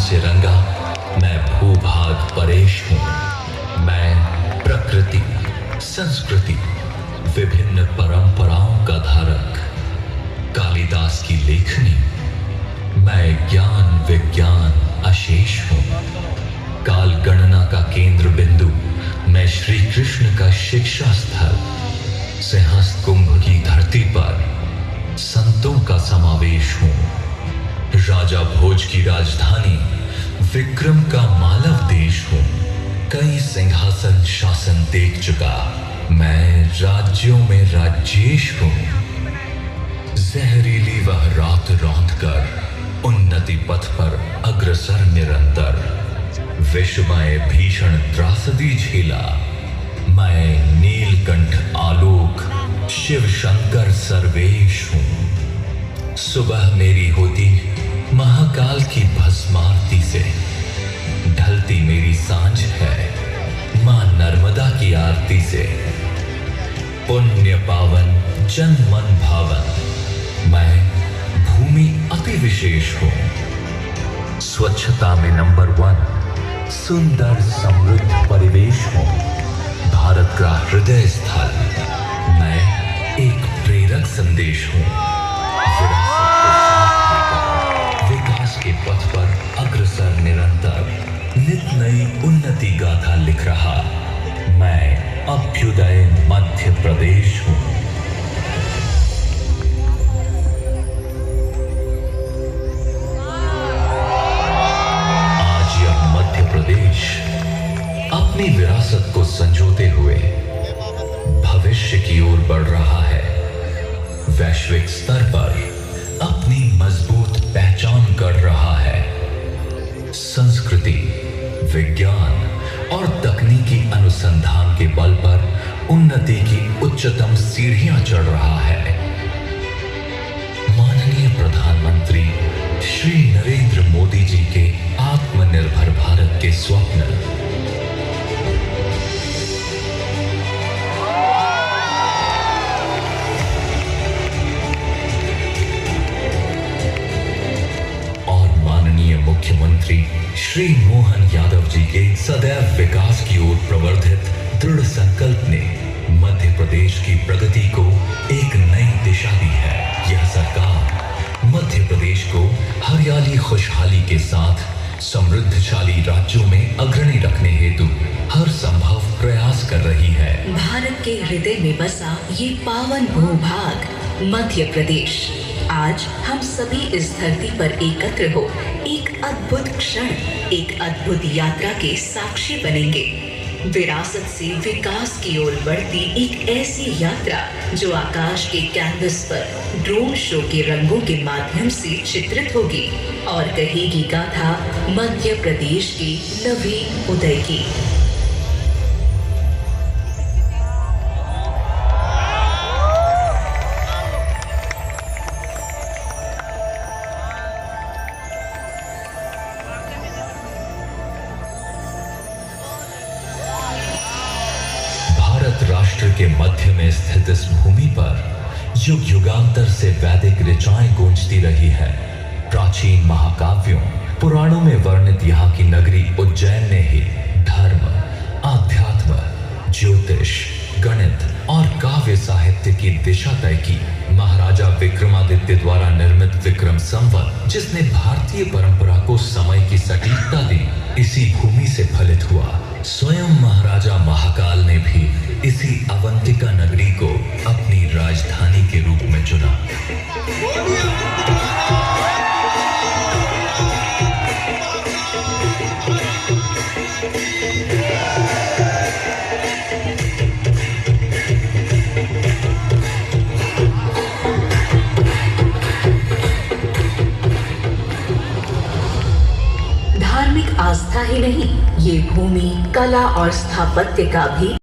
से रंगा मैं भूभाग परेश हूँ। मैं प्रकृति, संस्कृति, विभिन्न परंपराओं का धारक, कालिदास की लेखनी। मैं ज्ञान विज्ञान अशेष हूँ। काल गणना का केंद्र बिंदु मैं श्री कृष्ण का शिक्षा स्थल। सिंहस्थ कुंभ की धरती पर संतों का समावेश हूँ। राजा भोज की राजधानी विक्रम का मालव देश हूँ। कई सिंहासन शासन देख चुका मैं राज्यों में राजेश हूँ। जहरीली वह रात रौंद कर उन्नति पथ पर अग्रसर निरंतर। विषमय भीषण त्रासदी झेला मैं नीलकंठ आलोक शिव शंकर सर्वेश हूँ। सुबह मेरी होती महाकाल की भस्मारती से, ढलती मेरी सांझ है मां नर्मदा की आरती से। पुण्य पावन जन मन भावन मैं भूमि अति विशेष हूँ। स्वच्छता में नंबर 1 सुंदर समृद्ध परिवेश हूँ। भारत का हृदय स्थल मैं एक प्रेरक संदेश हूँ। विकास के पथ पर अग्रसर निरंतर, नित नई उन्नति गाथा लिख रहा मैं अभ्युदय मध्य प्रदेश हूँ। आज यह मध्य प्रदेश अपनी विरासत को संजोते हुए भविष्य की ओर बढ़ रहा है। वैश्विक स्तर पर अपनी मजबूत पहचान कर रहा है। संस्कृति, विज्ञान और तकनीकी अनुसंधान के बल पर उन्नति की उच्चतम सीढ़ियां चढ़ रहा है। माननीय प्रधानमंत्री श्री नरेंद्र मोदी जी के आत्मनिर्भर भारत के स्वप्न मुख्यमंत्री श्री मोहन यादव जी के सदैव विकास की ओर प्रवर्धित दृढ़ संकल्प ने मध्य प्रदेश की प्रगति को एक नई दिशा दी है। यह सरकार मध्य प्रदेश को हरियाली खुशहाली के साथ समृद्धशाली राज्यों में अग्रणी रखने हेतु हर संभव प्रयास कर रही है। भारत के हृदय में बसा ये पावन भूभाग मध्य प्रदेश, आज हम सभी इस धरती पर एकत्र हो एक अद्भुत क्षण, एक अद्भुत यात्रा के साक्षी बनेंगे। विरासत से विकास की ओर बढ़ती एक ऐसी यात्रा जो आकाश के कैनवस पर ड्रोन शो के रंगों के माध्यम से चित्रित होगी और कहेगी गाथा मध्य प्रदेश के नवीन उदय की। राष्ट्र के मध्य में स्थित इस भूमि पर युग युगांतर से वैदिक ऋचाएं गूंजती रही है। प्राचीन महाकाव्यों, पुराणों में वर्णित यहाँ की नगरी उज्जैन ने ही धर्म, आध्यात्म, ज्योतिष, गणित और काव्य साहित्य की दिशा तय की। महाराजा विक्रमादित्य द्वारा निर्मित विक्रम संवत, जिसने भारतीय परंपरा को समय की सटीकता दी, इसी भूमि से फलित हुआ। स्वयं महाराजा महाकाल ने भी इसी अवंतिका नगरी को अपनी राजधानी के रूप में चुना। धार्मिक आस्था ही नहीं, ये भूमि कला और स्थापत्य का भी